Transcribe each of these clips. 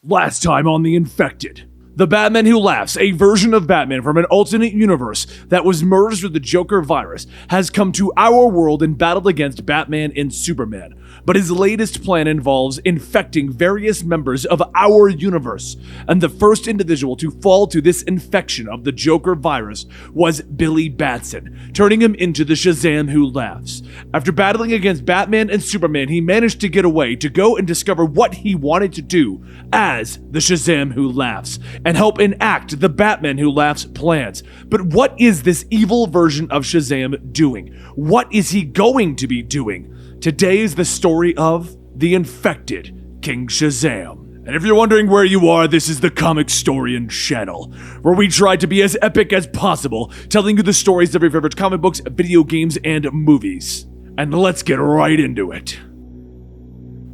Last time on The Infected. The Batman Who Laughs, a version of Batman from an alternate universe that was merged with the Joker virus, has come to our world and battled against Batman and Superman. But his latest plan involves infecting various members of our universe. And the first individual to fall to this infection of the Joker virus was Billy Batson, turning him into the Shazam Who Laughs. After battling against Batman and Superman, he managed to get away to go and discover what he wanted to do as the Shazam Who Laughs, and help enact the Batman Who Laughs plans. But what is this evil version of Shazam doing? What is he going to be doing? Today is the story of the infected King Shazam. And if you're wondering where you are, this is the Comicstorian channel, where we try to be as epic as possible, telling you the stories of your favorite comic books, video games, and movies. And let's get right into it.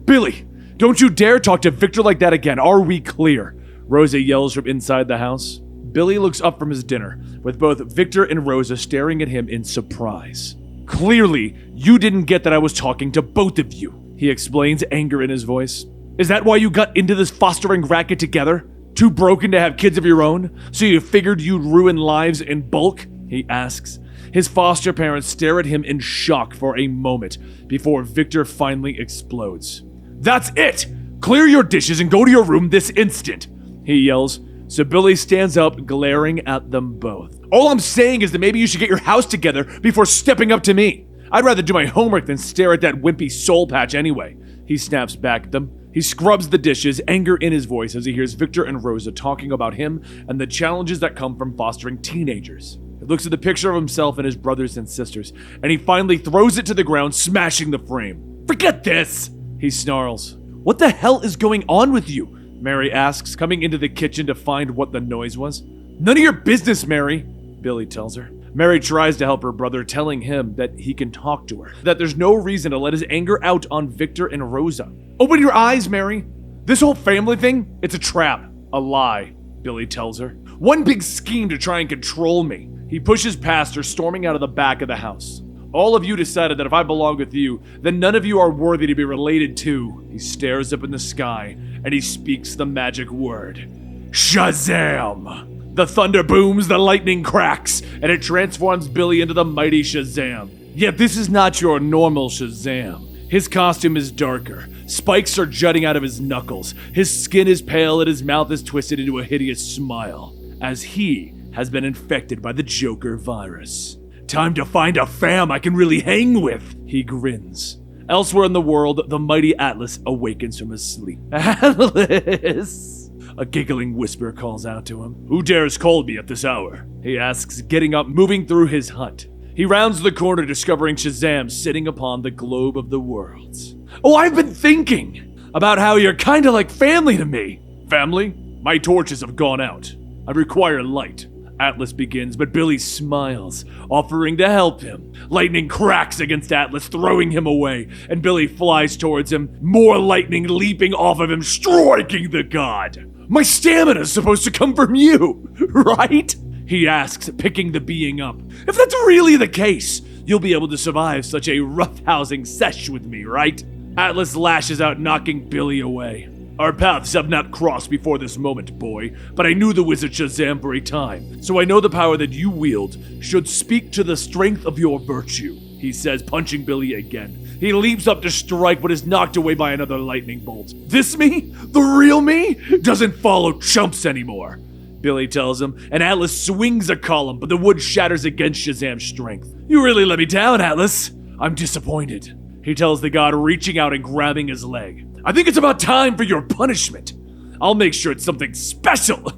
Billy, don't you dare talk to Victor like that again. Are we clear? Rosa yells from inside the house. Billy looks up from his dinner, with both Victor and Rosa staring at him in surprise. Clearly, you didn't get that I was talking to both of you, he explains, anger in his voice. Is that why you got into this fostering racket together? Too broken to have kids of your own? So you figured you'd ruin lives in bulk? He asks. His foster parents stare at him in shock for a moment before Victor finally explodes. That's it! Clear your dishes and go to your room this instant, he yells. So Billy stands up, glaring at them both. All I'm saying is that maybe you should get your house together before stepping up to me. I'd rather do my homework than stare at that wimpy soul patch anyway. He snaps back at them. He scrubs the dishes, anger in his voice as he hears Victor and Rosa talking about him and the challenges that come from fostering teenagers. He looks at the picture of himself and his brothers and sisters, and he finally throws it to the ground, smashing the frame. Forget this, he snarls. What the hell is going on with you? Mary asks, coming into the kitchen to find what the noise was. None of your business, Mary, Billy tells her. Mary tries to help her brother, telling him that he can talk to her, that there's no reason to let his anger out on Victor and Rosa. Open your eyes, Mary. This whole family thing, it's a trap. A lie, Billy tells her. One big scheme to try and control me. He pushes past her, storming out of the back of the house. All of you decided that if I belong with you, then none of you are worthy to be related to. He stares up in the sky, and he speaks the magic word. Shazam! The thunder booms, the lightning cracks, and it transforms Billy into the mighty Shazam. Yet this is not your normal Shazam. His costume is darker. Spikes are jutting out of his knuckles. His skin is pale and his mouth is twisted into a hideous smile, as he has been infected by the Joker virus. Time to find a fam I can really hang with, he grins. Elsewhere in the world, the mighty Atlas awakens from his sleep. Atlas! A giggling whisper calls out to him. Who dares call me at this hour? He asks, getting up, moving through his hut. He rounds the corner, discovering Shazam sitting upon the globe of the worlds. Oh, I've been thinking about how you're kinda like family to me. Family? My torches have gone out. I require light. Atlas begins, but Billy smiles, offering to help him. Lightning cracks against Atlas, throwing him away, and Billy flies towards him, more lightning leaping off of him, striking the god. My stamina's supposed to come from you, right? He asks, picking the being up. If that's really the case, you'll be able to survive such a roughhousing sesh with me, right? Atlas lashes out, knocking Billy away. Our paths have not crossed before this moment, boy, but I knew the wizard Shazam for a time, so I know the power that you wield should speak to the strength of your virtue, he says, punching Billy again. He leaps up to strike, but is knocked away by another lightning bolt. This me? The real me? Doesn't follow chumps anymore, Billy tells him, and Atlas swings a column, but the wood shatters against Shazam's strength. You really let me down, Atlas. I'm disappointed, he tells the god, reaching out and grabbing his leg. I think it's about time for your punishment. I'll make sure it's something special.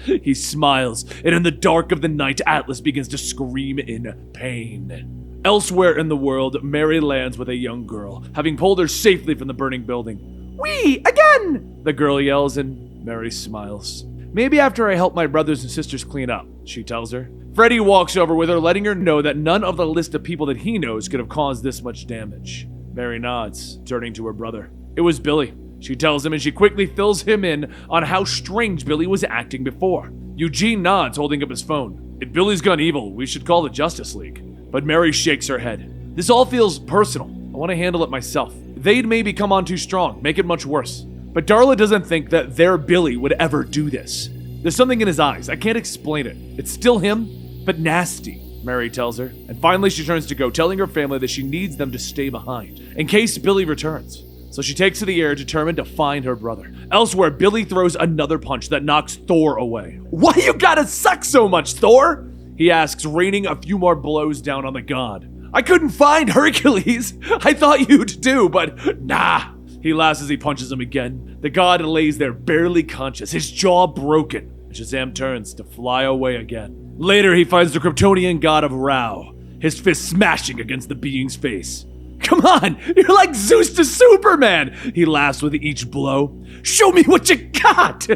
He smiles, and in the dark of the night, Atlas begins to scream in pain. Elsewhere in the world, Mary lands with a young girl, having pulled her safely from the burning building. Wee, again! The girl yells, and Mary smiles. Maybe after I help my brothers and sisters clean up, she tells her. Freddy walks over with her, letting her know that none of the list of people that he knows could have caused this much damage. Mary nods, turning to her brother. It was Billy, she tells him, and she quickly fills him in on how strange Billy was acting before. Eugene nods, holding up his phone. If Billy's gone evil, we should call the Justice League. But Mary shakes her head. This all feels personal. I want to handle it myself. They'd maybe come on too strong, make it much worse. But Darla doesn't think that their Billy would ever do this. There's something in his eyes. I can't explain it. It's still him, but nasty, Mary tells her. And finally she turns to go, telling her family that she needs them to stay behind, in case Billy returns. So she takes to the air, determined to find her brother. Elsewhere, Billy throws another punch that knocks Thor away. Why you gotta suck so much, Thor? He asks, raining a few more blows down on the god. I couldn't find Hercules. I thought you'd do, but nah. He laughs as he punches him again. The god lays there barely conscious, his jaw broken. And Shazam turns to fly away again. Later, he finds the Kryptonian god of Ra, his fist smashing against the being's face. Come on, you're like Zeus to Superman, he laughs with each blow. Show me what you got!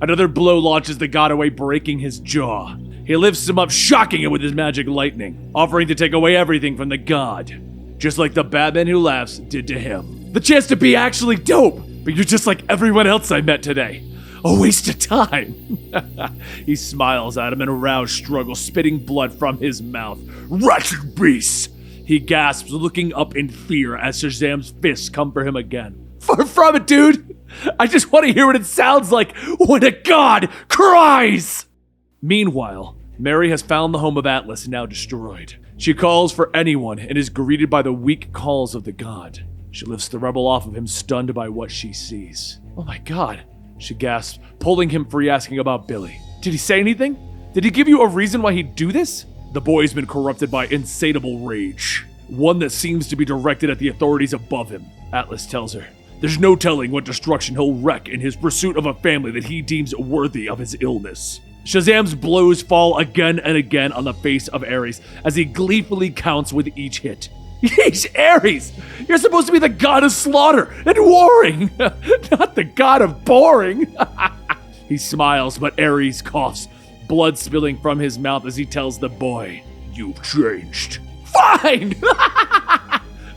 Another blow launches the god away, breaking his jaw. He lifts him up, shocking him with his magic lightning, offering to take away everything from the god, just like the Batman Who Laughs did to him. The chance to be actually dope, but you're just like everyone else I met today. A waste of time. He smiles at him and Ra struggles, spitting blood from his mouth. Wretched beast! He gasps, looking up in fear as Shazam's fists come for him again. Far from it, dude! I just want to hear what it sounds like when a god cries! Meanwhile, Mary has found the home of Atlas, now destroyed. She calls for anyone and is greeted by the weak calls of the god. She lifts the rebel off of him, stunned by what she sees. Oh my god, she gasps, pulling him free, asking about Billy. Did he say anything? Did he give you a reason why he'd do this? The boy's been corrupted by insatiable rage, one that seems to be directed at the authorities above him, Atlas tells her. There's no telling what destruction he'll wreak in his pursuit of a family that he deems worthy of his illness. Shazam's blows fall again and again on the face of Ares as he gleefully counts with each hit. Yeesh, Ares! You're supposed to be the god of slaughter and warring, not the god of boring! He smiles, but Ares coughs, blood spilling from his mouth as he tells the boy, You've changed. Fine!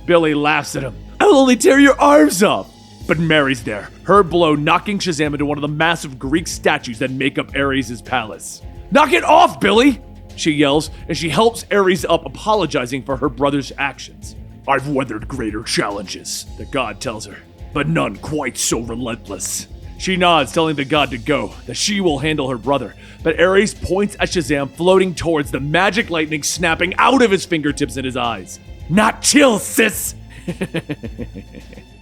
Billy laughs at him. I'll only tear your arms off! But Mary's there, her blow knocking Shazam into one of the massive Greek statues that make up Ares' palace. Knock it off, Billy! She yells, and she helps Ares up, apologizing for her brother's actions. I've weathered greater challenges, the god tells her, but none quite so relentless. She nods, telling the god to go, that she will handle her brother, but Ares points at Shazam, floating towards the magic lightning snapping out of his fingertips and his eyes. Not chill, sis!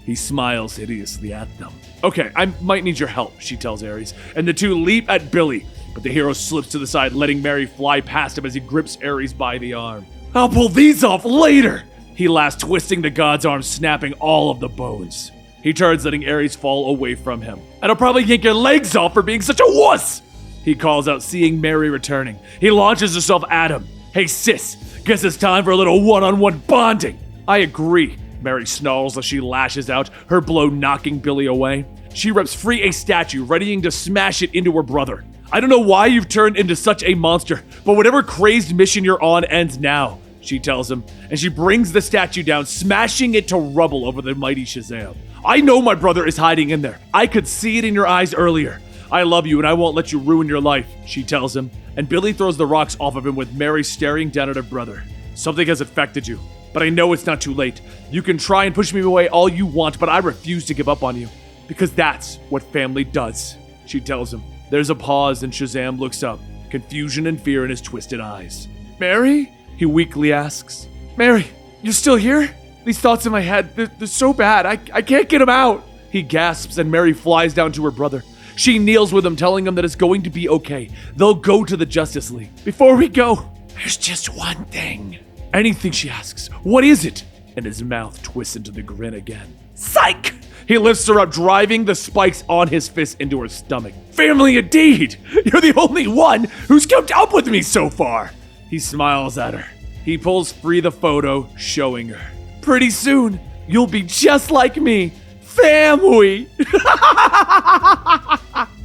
He smiles hideously at them. Okay, I might need your help, she tells Ares, and the two leap at Billy, but the hero slips to the side, letting Mary fly past him as he grips Ares by the arm. I'll pull these off later! He laughs, twisting the god's arm, snapping all of the bones. He turns, letting Ares fall away from him. And I'll probably yank your legs off for being such a wuss! He calls out, seeing Mary returning. He launches himself at him. Hey sis, guess it's time for a little one-on-one bonding. I agree, Mary snarls as she lashes out, her blow knocking Billy away. She rips free a statue, readying to smash it into her brother. I don't know why you've turned into such a monster, but whatever crazed mission you're on ends now, she tells him, and she brings the statue down, smashing it to rubble over the mighty Shazam. I know my brother is hiding in there. I could see it in your eyes earlier. I love you and I won't let you ruin your life, she tells him, and Billy throws the rocks off of him with Mary staring down at her brother. Something has affected you, but I know it's not too late. You can try and push me away all you want, but I refuse to give up on you, because that's what family does, she tells him. There's a pause and Shazam looks up, confusion and fear in his twisted eyes. Mary? He weakly asks. Mary, you're still here? These thoughts in my head, they're so bad, I can't get them out. He gasps and Mary flies down to her brother. She kneels with him, telling him that it's going to be okay. They'll go to the Justice League. Before we go, there's just one thing. Anything, she asks. What is it? And his mouth twists into the grin again. Psych! He lifts her up, driving the spikes on his fist into her stomach. Family indeed! You're the only one who's kept up with me so far! He smiles at her. He pulls free the photo, showing her. Pretty soon, you'll be just like me. Family!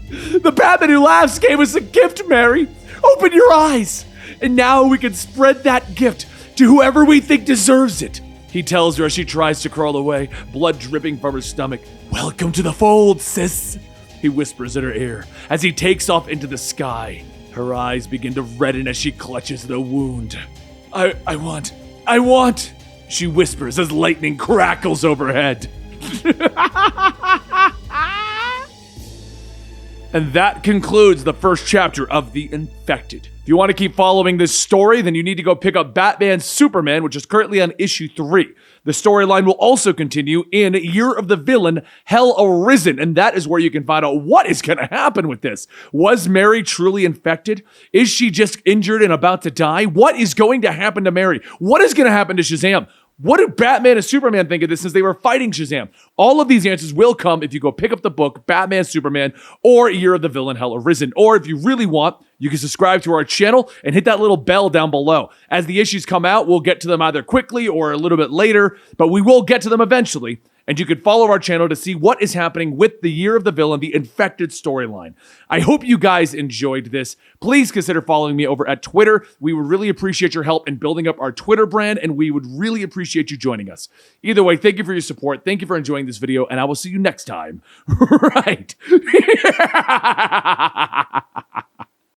The Batman Who Laughs gave us a gift, Mary. Open your eyes. And now we can spread that gift to whoever we think deserves it. He tells her as she tries to crawl away, blood dripping from her stomach. Welcome to the fold, sis. He whispers in her ear as he takes off into the sky. Her eyes begin to redden as she clutches the wound. I want, she whispers as lightning crackles overhead. And that concludes the first chapter of The Infected. If you want to keep following this story, then you need to go pick up Batman Superman, which is currently on issue 3. The storyline will also continue in Year of the Villain, Hell Arisen, and that is where you can find out what is going to happen with this. Was Mary truly infected? Is she just injured and about to die? What is going to happen to Mary? What is going to happen to Shazam? What do Batman and Superman think of this since they were fighting Shazam? All of these answers will come if you go pick up the book, Batman, Superman, or Year of the Villain, Hell Arisen. Or if you really want, you can subscribe to our channel and hit that little bell down below. As the issues come out, we'll get to them either quickly or a little bit later, but we will get to them eventually. And you can follow our channel to see what is happening with the Year of the Villain, the Infected storyline. I hope you guys enjoyed this. Please consider following me over at Twitter. We would really appreciate your help in building up our Twitter brand, and we would really appreciate you joining us. Either way, thank you for your support. Thank you for enjoying this video, and I will see you next time. Right.